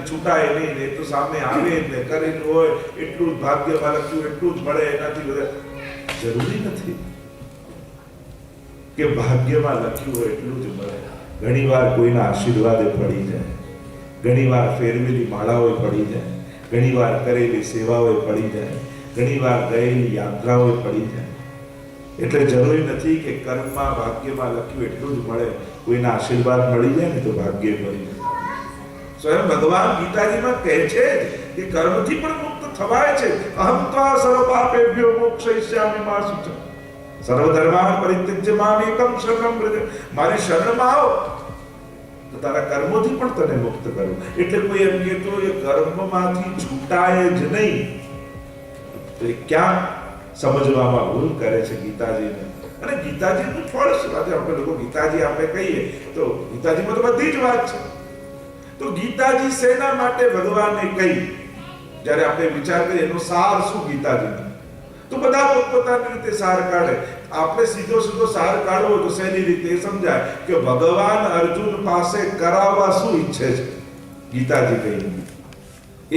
છૂટાય નહીં, એ તો સામે આવે ને કરેલું હોય એટલું જ ભાગ્યમાં લખ્યું એટલું જ મળે, એનાથી વધારે જરૂરી નથી કે ભાગ્યમાં લખ્યું હોય એટલું જ મળે. ઘણીવાર કોઈના આશીર્વાદે પડી જાય, ઘણીવાર ફેરવેલી માળાઓ પડી જાય, ઘણીવાર કરેલી સેવાઓ પડી જાય, ઘણીવાર ગયેલી યાત્રાઓ પડી જાય. એટલે જરૂરી નથી કે કર્મમાં ભાગ્યમાં લખ્યું એટલું જ મળે. કોઈના આશીર્વાદ મળી જાય ને તો ભાગ્ય મળી જાય. સ્વયં ભગવાન ગીતાજીમાં કહે છે કે કર્મથી પણ મુક્ત થવાય છે. અહમ ત્વા સર્વ પાપેભ્યો મોક્ષયિષ્યામિ મા શુચિ સર્વ ધર્માન પરિત્યજ્ય મામ એકમ શરણમ વ્રજ. મારી શરણમાં આવો તો તારા કર્મોથી પણ તને મુક્ત કરું. એટલે કોઈ એમ કહેતો એ કર્મમાંથી છૂટાય જ નહીં, તો એ ક્યાં સમજવામાં ભૂલ કરે છે ગીતાજીને. અને ગીતાજીનું ફળ શું? આજે આપણે લોકો ગીતાજી આપણે કહીએ તો ગીતાજીમાં તો બધી જ વાત છે. તો ગીતાજી શેના માટે ભગવાને કહી? જ્યારે આપણે વિચાર કરીએ એનો સાર શું ગીતાજીનો, તો બધા પોતપોતાની રીતે સાર કાઢે. આપણે સીધો સાર કાઢવો તો શેની રીતે સમજાય કે ભગવાન અર્જુન પાસે કરાવવા શું ઈચ્છે છે. ગીતાજી કહી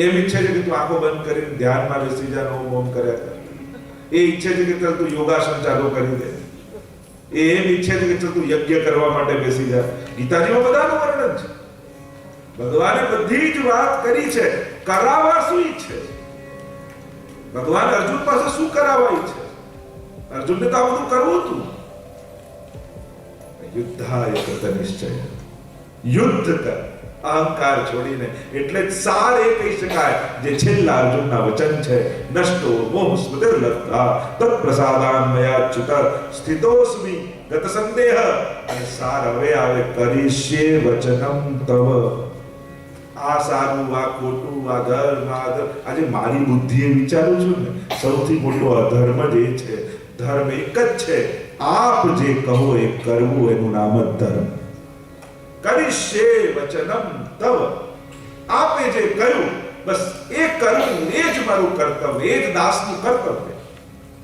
એમ ઈચ્છે છે કે તું આંખો બંધ કરીને ધ્યાનમાં બેસી જા, ઓમ ઓમ કર્યા કર. એ ઈચ્છે છે કે ચાલ તું યોગાસન ચાલુ કરી દે. એ એમ ઈચ્છે છે કે ચાલ તું યજ્ઞ કરવા માટે બેસી જા. ગીતાજીમાં બધાનું વર્ણન છે. ભગવાને બધી જ વાત કરી છે. કરાવવા શું ઈચ્છે? ભગવાન અર્જુન પાસે શું કરાવવા ઈચ્છે? અર્જુનને તો આ બધું કરવું હતું. યુદ્ધાય કૃત નિશ્ચય, યુદ્ધ કર અહંકાર છોડીને. એટલે જ સાર એ કહી શકાય જે છેલ્લા અર્જુનના વચન છે, નષ્ટો મોહ સ્મૃતિર્લબ્ધા તત્ પ્રસાદાન મયા ચ્યુત સ્થિતોસ્મિ ગત સંદેહ. અને સાર હવે આવે, કરીષ્યે વચનમ તવ. આ સારું, આ ખોટું, આ ધર્મ, આજે મારી બુદ્ધિએ વિચારું છું ને, સૌથી મોટો અધર્મ જ એ છે. ધર્મ એક જ છે, આપ જે કહો એ કરવું, એનું નામ જ ધર્મ. કરીષ્યે વચનમ તવ. આપે જે કહ્યું બસ એ કરવું, એ જ મારું કર્તવ્ય, એ જ દાસનું કર્તવ્ય.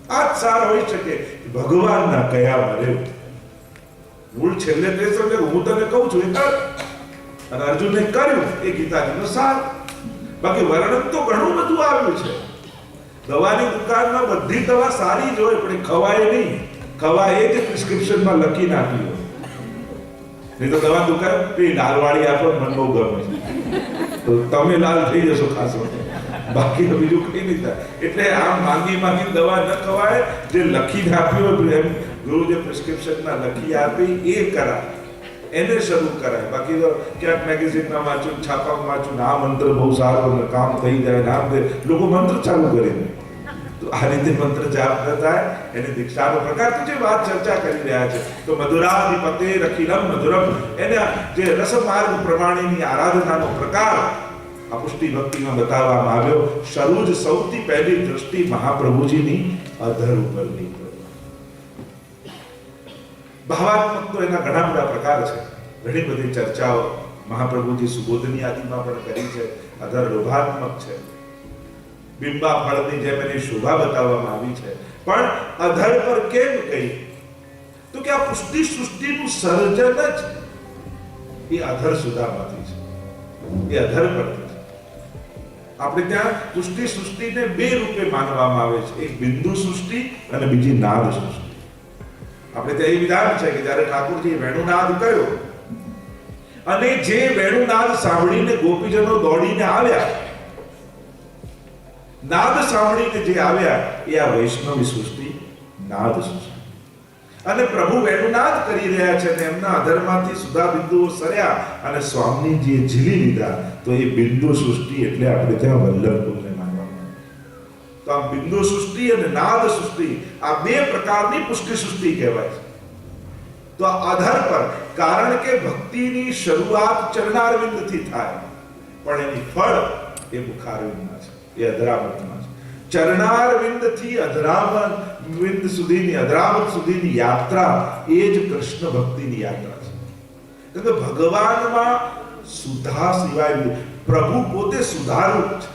આ જ સાર હોઈ શકે ભગવાનના કયામાં રહેવું. મૂળ છેલ્લે તે સમજે હું તને કહું છું એ કર. અને અર્જુને કર્યું, એ ગીતાજીનો સાર. બાકી વર્ણન તો ઘણું બધું આવ્યું છે. દવાની દુકાનમાં બધી દવા સારી જ હોય, પણ એ ખવાય નહીં. ખવાય એ જ પ્રિસ્ક્રિપ્શનમાં લખી નાખી હોય. નહીં તો દવા દુકાન લાલવાળી આપો, મને બહુ ગમે છે તો તમે લાલ થઈ જશો ખાસો. બાકી તો બીજું કઈ નહીં થાય. એટલે આમ માંગી દવા ન ખવાય. જે લખી આપ્યું હોય એમ ગુરુ જે પ્રિસ્ક્રિપ્શનમાં લખી આપી એ કરાય, એને શરૂ કરાય. બાકી તો ક્યાંક મેગેઝિનમાં વાંચું, છાપામાં વાંચું, આ મંત્ર બહુ સારો અને કામ થઈ જાય, નામ દે, લોકો મંત્ર ચાલુ કરી દે. તો આ રીતે મંત્ર જાપ ન થાય. એને દીક્ષાનો પ્રકાર તો જે વાત ચર્ચા કરી રહ્યા છે, તો મધુરાધિપતે રખિલમ મધુરમ, એને જે રસમાર્ગ પ્રમાણેની આરાધનાનો પ્રકાર આ પુષ્ટિ ભક્તિમાં બતાવવામાં આવ્યો. શરૂ જ સૌથી પહેલી દ્રષ્ટિ મહાપ્રભુજીની અધર ઉપરની. ભાવાત્મક તો એના ઘણા બધા પ્રકાર છે. ઘણી બધી ચર્ચાઓ મહાપ્રભુજી સુબોધની આદિમાં પણ કરી છે. અધર લોભાત્મક છે. બિંબા ફળની જેમ એની શોભા બતાવવામાં આવી છે. પણ અધર પર કેમ કહી? તો કે આ પુષ્ટિ સૃષ્ટિનું સર્જન જ એ અધર સુધામાંથી છે, એ અધર પરથી છે. આપણે ત્યાં પુષ્ટિ સૃષ્ટિને બે રૂપે માનવામાં આવે છે. એક બિંદુ સૃષ્ટિ અને બીજી નાદ સૃષ્ટિ. આપણે ત્યાં એ વિધાન છે કે જ્યારે ઠાકોરજી વેણુનાદ કર્યો અને જે વેણુનાદ સાંભળીને ગોપીજનો દોડીને આવ્યા, નાદ સાંભળીને જે આવ્યા એ આ વૈષ્ણવી સૃષ્ટિ, નાદ સૃષ્ટિ. અને પ્રભુ વેણુનાદ કરી રહ્યા છે અને એમના અધરમાંથી સુધા બિંદુઓ સરયા અને સ્વામીજીએ ઝીલી લીધા. તો એ બિંદુ સૃષ્ટિ એટલે આપણે ત્યાં વલ્લભકુંજને માનવામાં. તો આ બિંદુ સૃષ્ટિ અને નાદ સૃષ્ટિ, આ બે પ્રકારની પુષ્ટિ સૃષ્ટિ કહેવાય છે. તો આ આધાર પર, કારણ કે ભક્તિની શરૂઆત ચરણારવિંદથી થાય, પણ એની ફળ એ મુખારવિંદમાં છે, એ અધરામૃતમાં છે. ચરણારવિંદથી અધરામૃત સુધીની, અધરામૃત સુધીની યાત્રા એ જ કૃષ્ણ ભક્તિની યાત્રા છે. એટલે ભગવાનમાં સુધા સિવાય પ્રભુ પોતે સુધારૂપ છે.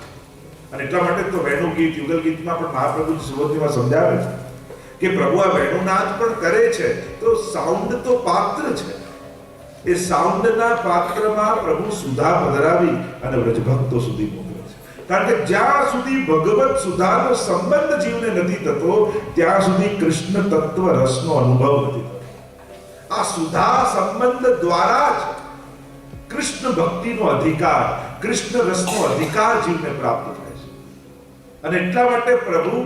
અને એટલા માટે તો વેણુ ગીત, યુગલ ગીતમાં પણ મહાપ્રભુજી સુબોધમાં સમજાવે છે કે પ્રભુ આ વેણુનાદ પણ કરે છે તો સાઉન્ડ તો પાત્ર છે, એ સાઉન્ડના પાત્રમાં પ્રભુ સુધા પધરાવી અને વ્રજભક્તો સુધી મોકલે છે. કારણ કે જ્યાં સુધી ભગવત સુધાનો સંબંધ જીવને નથી થતો ત્યાં સુધી કૃષ્ણ તત્વ રસનો અનુભવ નથી થતો. આ સુધા સંબંધ દ્વારા જ કૃષ્ણ ભક્તિનો અધિકાર, કૃષ્ણ રસનો અધિકાર જીવને પ્રાપ્ત થાય છે. અને એટલા માટે પ્રભુ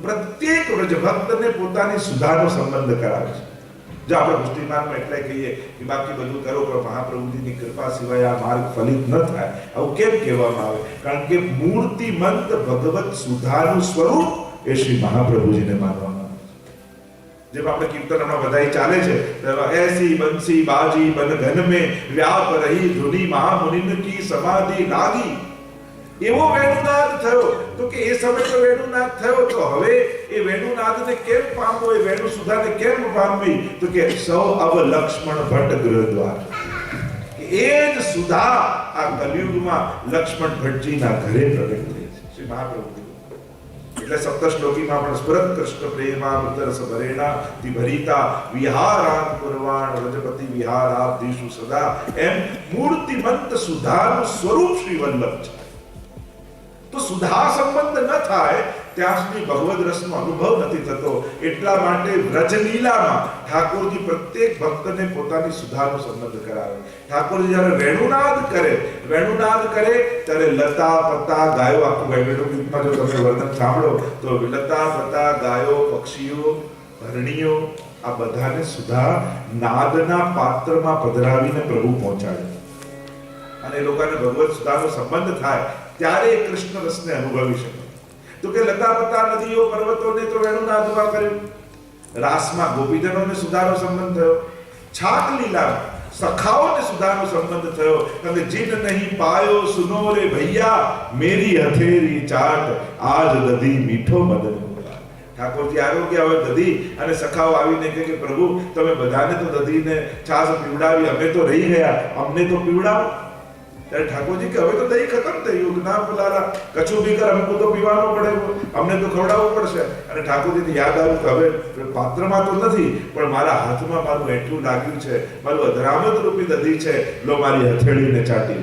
પ્રત્યેક વ્રજભક્તને પોતાની સુધાનો સંબંધ કરાવે છે. જો આપણે મુસ્લિમાનમાં એટલે કહીએ કે બાકી બધું કરો પણ મહાપ્રભુજીની કૃપા સિવાય આ માર્ગ ફલિત ન થાય, આવું કેમ કહેવામાં આવે? કારણ કે મૂર્તિમંત ભગવત સુધાનું સ્વરૂપ એ શ્રી મહાપ્રભુજીને માનવામાં આવે છે. જેમ આપણે કીર્તનમાં બધાય ચાલે છે, એસી બંસી બાજી બન ઘન में व्याप रही धुनी महामुनिन की समाधि लागी. એવો વેણુનાદ થયો. તો કે એ સમય તો વેણુનાદ થયો, તો હવે એ વેણુનાદને કેમ પામવો, એ વેણુ સુધાને કેમ પામવી? તો કે સૌ અવ લક્ષ્મણ ભટ્ટ ગૃહ દ્વાર. એ જ સુધા આ કલિયુગમાં લક્ષ્મણ ભટ્ટજીના ઘરે પ્રગટ થઈ છે શ્રી મહાપ્રભુ. એટલે સપ્ત શ્લોકીમાં પણ સ્ફુરત કૃષ્ણ પ્રેમામૃત રસ ભરેણા તિ ભરિતા વિહારાન પુરવાણ વ્રજપતિ વિહારાબ્ધિષુ સદા. એમ મૂર્તિમંત સુધાનું સ્વરૂપ શ્રી વલ્લભ છે. તો સુધા સંબંધ ન થાય ત્યાં સુધી ભગવદ રસનો અનુભવ નથી થતો. એટલા માટે વ્રજલીલામાં ઠાકોરજી પ્રત્યેક ભક્તને પોતાની સુધાનો સંબંધ કરાવે. ઠાકોરજી જ્યારે વેણુનાદ કરે ત્યારે લતા પતા ગાયો, આખું વેણુ ગીતમાં જો તમે વર્ણન સાંભળો તો લતા પતા ગાયો, પક્ષીઓ, હરણીઓ આ બધાને સુધા નાદના પાત્રમાં પધરાવીને પ્રભુ પહોંચાડે. અને એ લોકોને ભગવત સુધાનો સંબંધ થાય ત્યારે કૃષ્ણ રસને અનુભવી શકે. તો કે લતા પતા નદીઓ પર્વતોને તો વેણુનાદમાં કર્યું. રાસમાં ગોપીજનોને સુધાનો સંબંધ થયો. છાક લીલામાં સખાઓને સુધાનો સંબંધ થયો. અને જીન નહીં પાયો સુનો રે ભૈયા મેરી હથેરી ચાટ આજ દધી મીઠો મદન. ઠાકોરજી આરોગ્ય હવે દધી અને સખાઓ આવીને કહે કે પ્રભુ તમે બધાને તો દધીને છાસ પીવડાવી, અમે તો રહી ગયા, અમને તો પીવડાવો. ત્યારે ઠાકોરજી કે હવે તો દહીં ખતમ થયું, ના બોલારા કછું ભી કર, हमको તો પીવાનો પડે, અમને તો ખવડાવવું પડશે. અને ઠાકોરજીને યાદ આવ્યું કે હવે પાત્રમાં તો નથી પણ મારા હાથમાં મારું એટલું લાગ્યું છે, મારું અધરામત રૂપી દધી છે, લો મારી હથેળીને ચાટી.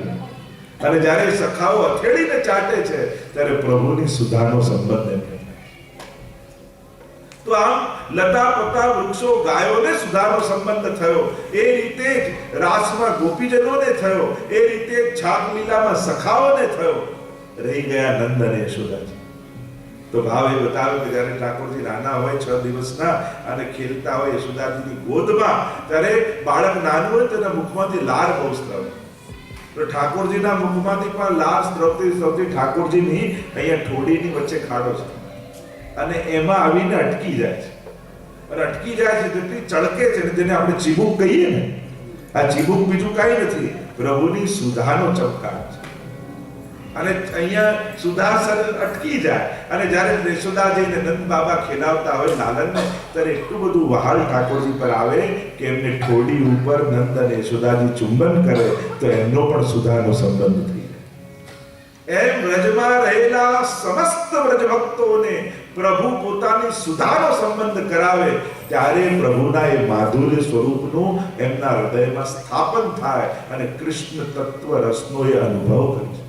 અને જ્યારે સખાઓ હથેળીને ચાટે છે ત્યારે પ્રભુની સુધાનો સંબંધ એમને. તો આમ લતા પતા વૃક્ષો ગાયોને સુધાનો સંબંધ થયો. એ રીતે જ રાસમાં ગોપીજનોને થયો. એ રીતે છાક લીલામાં સખાઓને થયો. રહી ગયા નંદ અને યશોદાજી. તો ભાવ એ બતાવ્યો કે જ્યારે ઠાકોરજી નાના હોય 6 દિવસના અને ખેલતા હોય યશોદાજીની ગોદમાં, ત્યારે બાળક નાનું હોય તેના મુખમાંથી લાર બહુ સ્ત્રવે. તો ઠાકોરજીના મુખમાંથી પણ લાર સ્ત્રવતી ઠાકોરજીની અહીંયા ઠોડીની વચ્ચે ખાડો છે અને એમાં આવીને અટકી જાય છે. અને અટકી જાય છે જેટલી ચળકે છે ને, જેને આપણે ચીબુક કહીએ ને, આ ચીબુક બીજું કાંઈ નથી, પ્રભુની સુધાનો ચમકાર છે. અને અહીંયા સુધાસર અટકી જાય. અને જ્યારે યશોદાજીને નંદ બાબા ખેલાવતા હોય લાલનને, ત્યારે એટલું બધું વહાલ ઠાકોરજી પર આવે કે એમને ઠોડી ઉપર નંદ અને યશોદાજી ચુંબન કરે તો એમનો પણ સુધાનો સંબંધ થઈ. એમ વ્રજમાં રહેલા સમસ્ત વ્રજભક્તોને પ્રભુ પોતાની સુધાનો સંબંધ કરાવે ત્યારે પ્રભુના એ માધુર્ય સ્વરૂપનું એમના હૃદયમાં સ્થાપન થાય અને કૃષ્ણ તત્વ રસનો એ અનુભવ કરે છે.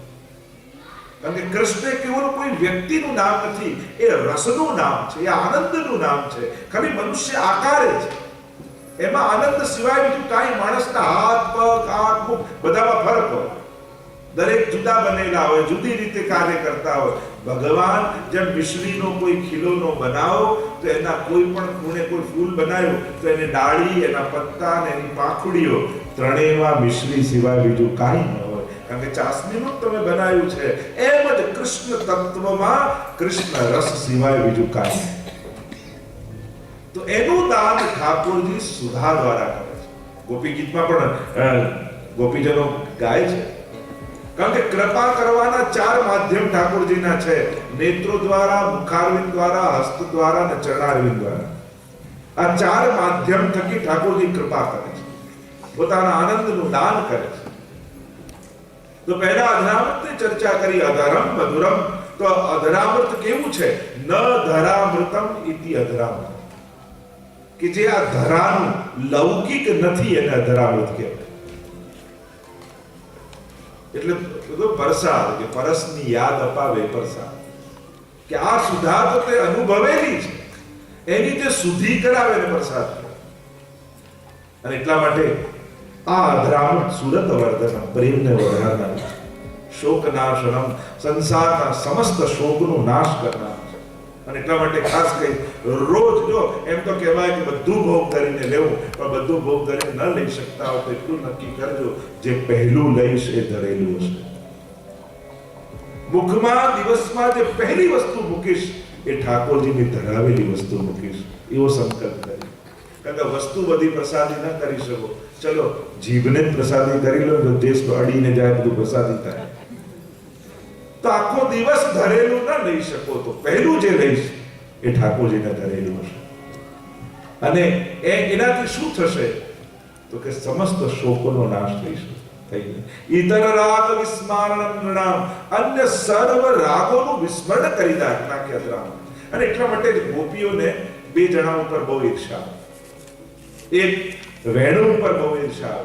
કારણ કે કૃષ્ણ કેવળ કોઈ વ્યક્તિનું નામ નથી, એ રસનું નામ છે, એ આનંદનું નામ છે. ખાલી મનુષ્ય આકારે છે, એમાં આનંદ સિવાય બીજું કાંઈ માણસના હાથ પગ આંખ મુખ બધામાં ફરક હોય. દરેક જુદા બનેલા હોય, જુદી રીતે કાર્ય કરતા હોય. ભગવાન જેમ મિશ્રીનો કોઈ ખીલોનો બનાવો તો એના કોઈ પણ ખૂણે કોઈ ફૂલ બનાવ્યું તો એને ડાળી, એના પત્તા અને એની પાંખડીઓ ત્રણેયમાં મિશ્રી સિવાય બીજું કાંઈ ન હોય. કારણ કે ચાસણીનું તમે બનાવ્યું છે. એમ જ કૃષ્ણ તત્વમાં કૃષ્ણ રસ સિવાય બીજું કાંઈ. તો એનું દાન ઠાકોરજી સુધા દ્વારા કરે છે. ગોપી ગીતમાં પણ ગોપીજનો ગાય છે. કારણ કે કૃપા કરવાના 4 માધ્યમ ઠાકોરજીના છે. નેત્રો દ્વારા, મુખારવિંદ દ્વારા, હસ્ત દ્વારા અને ચરણારવિંદ દ્વારા. આ 4 માધ્યમ થકી ઠાકોરજી કૃપા કરે છે, પોતાના આનંદનું દાન કરે છે. તો પહેલા અધરામૃતની ચર્ચા કરી, અધરમ મધુરમ. તો અધરામૃત કેવું છે? ન ધરામૃતમ ઇતિ અધરામૃત. કે જે આ ધરાનું લૌકિક નથી એને અધરામૃત કહેવાય. એટલે બધો પ્રસાદ કે પરસની યાદ અપાવે પ્રસાદ, કે આ સુધા તો તે અનુભવેલી છે, એની તે સુધી કરાવે ને પ્રસાદ. અને એટલા માટે આ અધરામણ સુરત વર્ધન પ્રેમને વધારનાર, શોકનાશનમ સંસારના સમસ્ત શોકનો નાશ કરનાર છે. અને એટલા માટે ખાસ કરી રોજ જો એમ તો કહેવાય કે બધું ભોગ કરીને લેવું, પણ બધું ભોગ કરીને ન લઈ શકતા હોય તો એટલું નક્કી કરજો જે પહેલું લઈશ એ ધરેલું હશે. મુખમાં દિવસમાં જે પહેલી વસ્તુ મૂકીશ એ ઠાકોરજીની ધરાવેલી વસ્તુ મૂકીશ, એવો સંકલ્પ કરી. કારણ કે વસ્તુ બધી પ્રસાદી ન કરી શકો. ચલો જીભને જ પ્રસાદી કરી લો, જો દેશ અડીને જાય બધું પ્રસાદી થાય. તો આખો દિવસ ધરેલું ન લઈ શકો તો પહેલું જે લઈશ એ ઠાકોરજીને ધરેલું હશે. અને એનાથી શું થશે તો કે સમસ્ત શોકોનો નાશ થઈ શકે. ઈતર રાગ વિસ્મરણમ નૃણામ, અન્ય સર્વ રાગોનું વિસ્મરણ કરી નાખ્યા અધરામણ. અને એટલા માટે ગોપીઓને બે જણા ઉપર બહુ ઈર્ષા, એક વેણુ ઉપર બહુ ઈર્ષા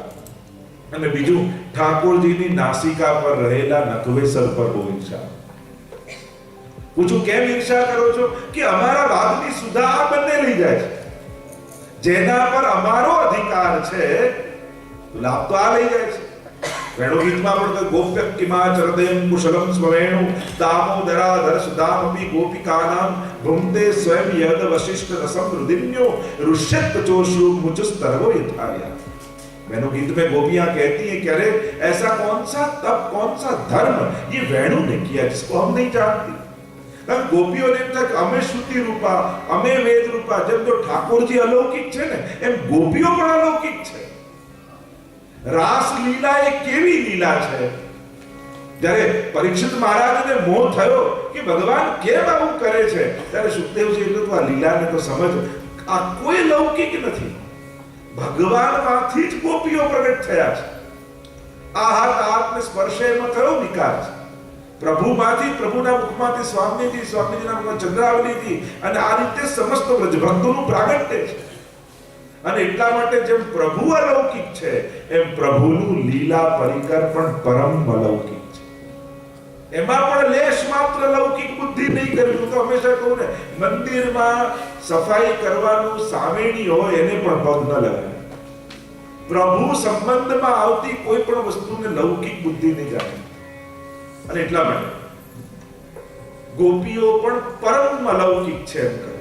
અને બીજું ઠાકોરજીની નાસિકા પર રહેલા નખવેસર પર બહુ ઈર્ષા. પૂછું કેમ ઈર્ષા કરો છો? કે અમારા ભાગની સુધા આ બંને લઈ જાય છે, જેના પર અમારો અધિકાર છે લાભ તો આ લઈ જાય છે. વેણુ ગીતમાં પણ ગોપ્ય કિમાચરદેમ કુશલમ સ્વવેણુ દામોદરાધર સુદામપી ગોપિકાનામ ભુંતે સ્વયં યદ વશિષ્ઠ રસમ રુદિન્યો ऋष्यत चोषु मुचस्तरवो यथार्या. वेणु गीत में गोपियां कहती हैं कि अरे ऐसा कौन सा तप, कौन सा धर्म ये वेणु ने किया जिसको हम नहीं जानती. गोपियों ने तक અમે શ્રુતિ રૂપા, અમે વેદ રૂપા, જેમ તો ઠાકોરજી અલૌકિક છે ને એમ ગોપીઓ પણ અલૌકિક છે. રાસ લીલા એ કેવી લીલા છે? જ્યારે પરીક્ષિત મહારાજને મોહ થયો કે ભગવાન કેમ આવું કરે છે, ત્યારે સુખદેવજી એટલું આ લીલાને તો સમજ, આ કોઈ લૌકિક નથી, ભગવાનમાંથી જ ગોપીઓ પ્રગટ થયા છે. આ હાથ આત્મ સ્પર્શેમાં કયો વિકાર છે? પ્રભુમાંથી, પ્રભુના મુખમાંથી સ્વામીજી, સ્વામીજીના મુખમાં ચંદ્રાવલીથી, અને આ રીતે સમસ્ત વ્રજભક્તોનું પ્રાગટ્ય છે. અને એટલા માટે જેમ પ્રભુ અલૌકિક છે એમ પ્રભુનું લીલા પરિકર પણ પરમ અલૌકિક છે. એમાં પણ લેશ માત્ર લૌકિક બુદ્ધિ નહીં કરવી. હું તો હંમેશા કહું ને, મંદિરમાં સફાઈ કરવાનું સામેણી હોય એને પણ પગ ન લગાવે. પ્રભુ સંબંધમાં આવતી કોઈ પણ વસ્તુને લૌકિક બુદ્ધિ નહીં જાણે. અને એટલા માટે ગોપીઓ પણ પરમ અલૌકિક છે એમ કહે.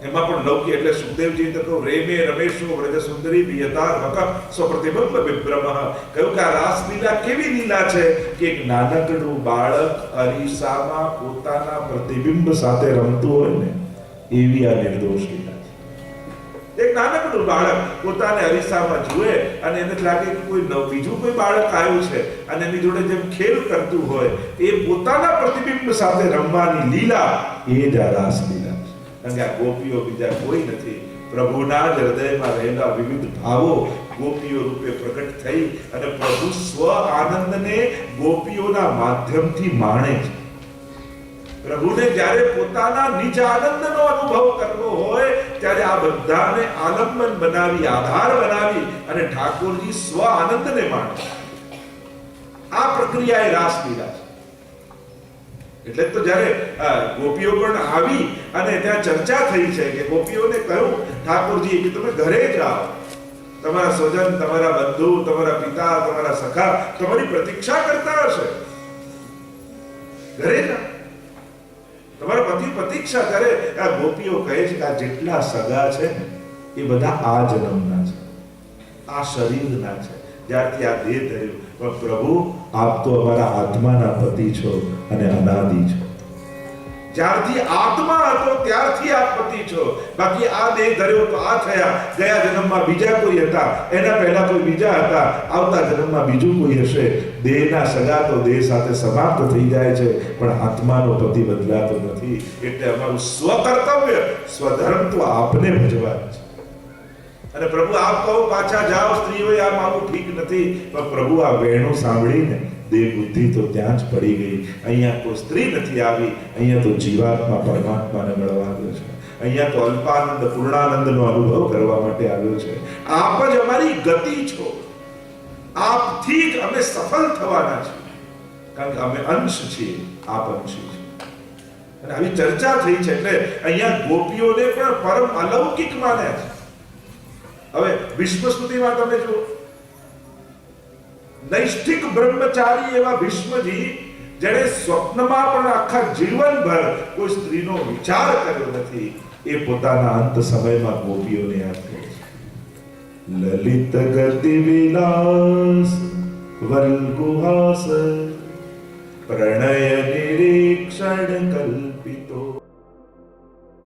એમાં પણ લૌકિક એટલે સુખદેવજી તો કહું રેમે રમેશો વ્રજ સુંદરી વિયતા વક સ્વપ્રતિબંબ વિભ્રમ. કહ્યું કે આ રાસલીલા કેવી લીલા છે કે એક નાનકડું બાળક અરીસામાં પોતાના પ્રતિબિંબ સાથે રમતું હોય ને એવી આ નિર્દોષ લીલા છે. એક નાનકડું બાળક પોતાને અરીસામાં જુએ અને એને લાગે કે કોઈ બીજું કોઈ બાળક આવ્યું છે અને એની જોડે જેમ ખેલ કરતું હોય એ પોતાના પ્રતિબિંબ સાથે રમવાની લીલા એ જ આ રાસલીલા. અને આ ગોપીઓ બીજા કોઈ નથી, પ્રભુના જ હૃદયમાં રહેલા વિવિધ ભાવો ગોપીઓ રૂપે પ્રગટ થઈ અને પ્રભુ સ્વ આનંદને ગોપીઓના માધ્યમથી માણે છે. પ્રભુને જ્યારે પોતાના નિજ આનંદનો અનુભવ કરવો હોય ત્યારે આ બધાને આલંબન બનાવી, આધાર બનાવી અને ઠાકોરજી સ્વ આનંદને માણે. આ પ્રક્રિયા એ રાસલીલા છે. એટલે તો જ્યારે ગોપીઓ પણ આવી અને ત્યાં ચર્ચા થઈ છે કે ગોપીઓને કહ્યું ઠાકોરજી કે તમે ઘરે જાઓ, તમારા સ્વજન, તમારા બંધુ, તમારા પિતા, તમારા સખા તમારી પ્રતીક્ષા કરતા હશે, ઘરે જાઓ, તમારા પતિ પ્રતીક્ષા કરે. આ ગોપીઓ કહે છે કે આ જેટલા સગા છે એ બધા આ જન્મના છે, આ શરીરના છે, જ્યારથી આ દેહ ધર્યું. પણ પ્રભુ આપ તો અમારા આત્માના પતિ છો અને અનાદિ છો. જ્યારથી આત્મા હતો ત્યારથી આપ પતિ છો. બાકી આ દેહ ધર્યો તો આ થયા, ગયા જન્મમાં બીજા કોઈ હતા, એના પહેલા કોઈ બીજા હતા, આવતા જન્મમાં બીજું કોઈ હશે. દેહના સગા તો દેહ સાથે સમાપ્ત થઈ જાય છે, પણ આત્માનો પતિ બદલાતો નથી. એટલે અમારું સ્વકર્તવ્ય, સ્વધર્મ તો આપને ભજવાનું છે. અને પ્રભુ આપ કહો પાછા જાઓ, સ્ત્રીઓએ આમ આવું ઠીક નથી. પણ પ્રભુ આ વેણું સાંભળીને દેહ બુદ્ધિ તો ત્યાં જ પડી ગઈ. અહીંયા કોઈ સ્ત્રી નથી આવી, અહીંયા તો જીવાત્મા પરમાત્માને મળવા આવ્યો છે. અહીંયા તો અલ્પાનંદ પૂર્ણાનંદનો અનુભવ કરવા માટે આવ્યો છે. આપ જ અમારી ગતિ છો. આપથી જ અમે સફળ થવાના છીએ, કારણ કે અમે અંશ છીએ, આપ અંશી છીએ. અને આવી ચર્ચા થઈ છે એટલે અહીંયા ગોપીઓને પણ પરમ અલૌકિક માન્યા છે. હવે વિશ્વ સ્તુતિમાં તમે જુઓ, નૈષ્ઠિક બ્રહ્મચારી એવા ભીષ્મજી, જેણે સ્વપ્નમાં પણ આખા જીવનભર કોઈ સ્ત્રીનો વિચાર કર્યો નથી, એ પોતાના અંત સમયમાં ગોપીઓને યાદ કરે છે. લલિત ગતિ વિલાસ વલ્ગુહાસ પ્રણય નિરીક્ષણ કલ્યાણ